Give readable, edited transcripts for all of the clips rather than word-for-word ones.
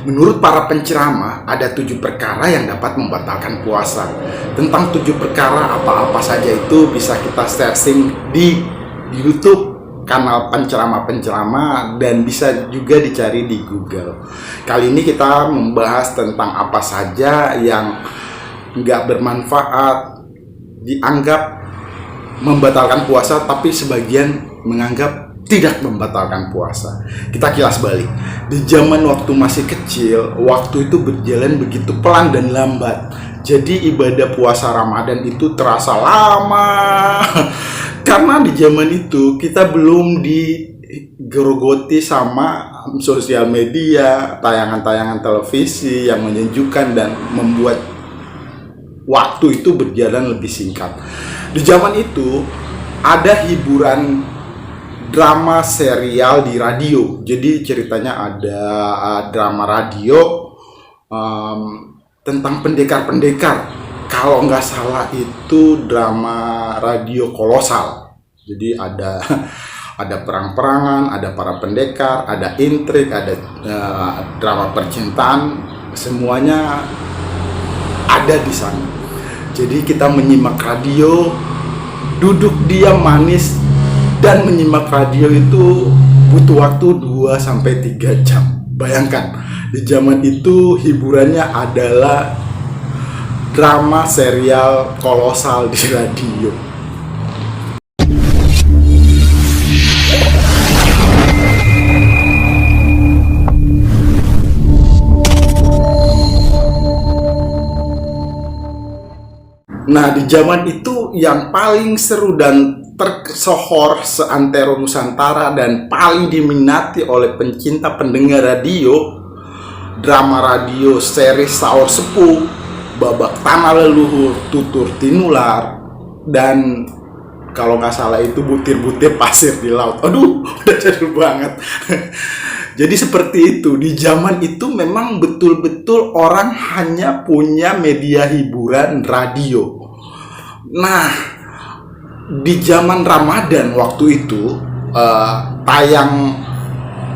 Menurut para penceramah, ada 7 perkara yang dapat membatalkan puasa. Tentang 7 perkara apa-apa saja itu bisa kita searching di YouTube kanal penceramah-penceramah dan bisa juga dicari di Google. Kali ini kita membahas tentang apa saja yang nggak bermanfaat, dianggap membatalkan puasa, tapi sebagian menganggap tidak membatalkan puasa. Kita kilas balik. Di zaman waktu masih kecil, waktu itu berjalan begitu pelan dan lambat. Jadi ibadah puasa Ramadan itu terasa lama. Karena di zaman itu kita belum digerogoti sama sosial media, tayangan-tayangan televisi yang menyejukkan dan membuat waktu itu berjalan lebih singkat. Di zaman itu ada hiburan drama serial di radio. Jadi ceritanya ada drama radio tentang pendekar-pendekar. Kalau nggak salah itu drama radio kolosal. Jadi ada perang-perangan, ada para pendekar, ada intrik, ada drama percintaan, semuanya ada di sana. Jadi kita menyimak radio, duduk diam manis, dan menyimak radio itu butuh waktu 2-3 jam. Bayangkan, di zaman itu hiburannya adalah drama serial kolosal di radio. Nah, di zaman itu yang paling seru dan tersohor seantero Nusantara dan paling diminati oleh pencinta pendengar radio, drama radio seri Saur Sepuh, Babak Tanah Leluhur, Tutur Tinular, dan kalau nggak salah itu Butir-butir Pasir di Laut. Aduh, udah jadul banget. Jadi seperti itu, di zaman itu memang betul-betul orang hanya punya media hiburan radio. Nah, di zaman Ramadan waktu itu tayang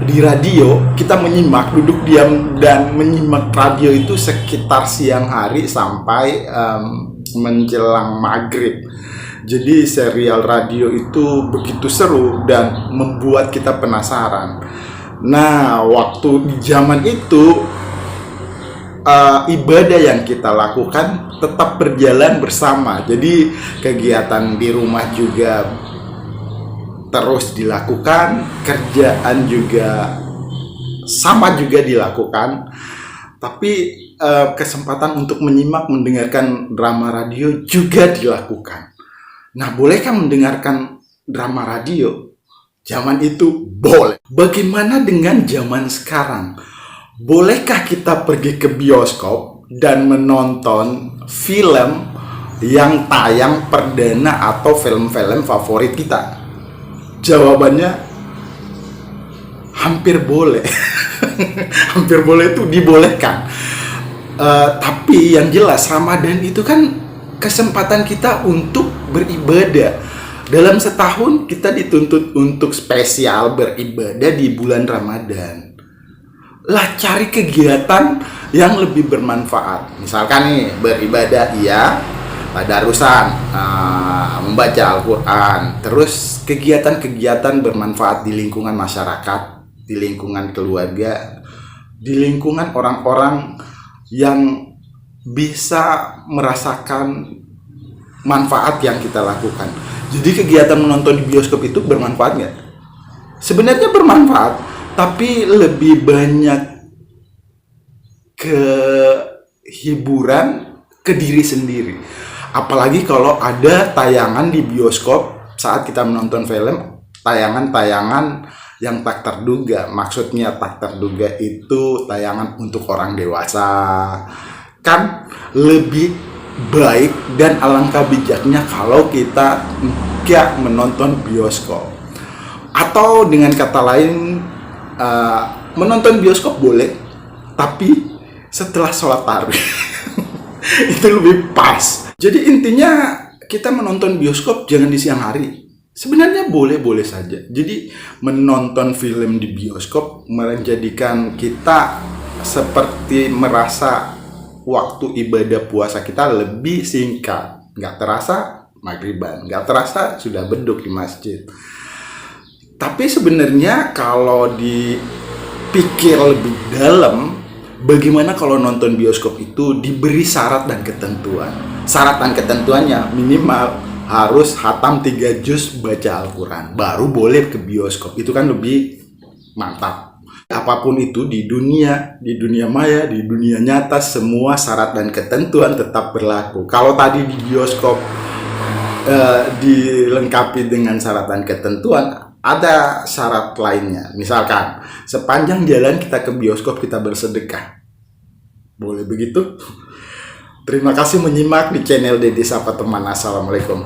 di radio, kita menyimak, duduk diam dan menyimak radio itu sekitar siang hari sampai menjelang maghrib. Jadi serial radio itu begitu seru dan membuat kita penasaran. Nah, waktu di zaman itu ibadah yang kita lakukan tetap berjalan bersama. Jadi kegiatan di rumah juga terus dilakukan, kerjaan juga sama juga dilakukan, tapi kesempatan untuk menyimak, mendengarkan drama radio juga dilakukan. Nah, bolehkah mendengarkan drama radio? Zaman itu boleh. Bagaimana dengan zaman sekarang? Bolehkah kita pergi ke bioskop dan menonton film yang tayang perdana atau film-film favorit kita? Jawabannya hampir boleh. Hampir boleh itu dibolehkan. Tapi yang jelas Ramadan itu kan kesempatan kita untuk beribadah. Dalam setahun kita dituntut untuk spesial beribadah di bulan Ramadan. Lah, cari kegiatan yang lebih bermanfaat. Misalkan nih, beribadah iya, tadarusan, membaca Al-Quran, terus kegiatan-kegiatan bermanfaat di lingkungan masyarakat, di lingkungan keluarga, di lingkungan orang-orang yang bisa merasakan manfaat yang kita lakukan. Jadi kegiatan menonton di bioskop itu bermanfaat nggak? Sebenarnya bermanfaat, tapi lebih banyak ke hiburan ke diri sendiri. Apalagi kalau ada tayangan di bioskop saat kita menonton film, tayangan-tayangan yang tak terduga. Maksudnya tak terduga itu tayangan untuk orang dewasa. Kan lebih baik dan alangkah bijaknya kalau kita nggak menonton bioskop. Atau dengan kata lain, menonton bioskop boleh, tapi setelah sholat tarawih. Itu lebih pas. Jadi intinya kita menonton bioskop jangan di siang hari. Sebenarnya boleh-boleh saja. Jadi menonton film di bioskop menjadikan kita seperti merasa waktu ibadah puasa kita lebih singkat. Nggak terasa maghriban, nggak terasa sudah beduk di masjid. Tapi sebenarnya kalau dipikir lebih dalam, bagaimana kalau nonton bioskop itu diberi syarat dan ketentuan? Syarat dan ketentuannya minimal harus hatam 3 juz baca Al-Quran, baru boleh ke bioskop. Itu kan lebih mantap. Apapun itu di dunia maya, di dunia nyata, semua syarat dan ketentuan tetap berlaku. Kalau tadi di bioskop dilengkapi dengan syarat dan ketentuan, ada syarat lainnya. Misalkan sepanjang jalan kita ke bioskop kita bersedekah. Boleh begitu? Terima kasih menyimak di channel Deddy Sapa Teman. Assalamualaikum.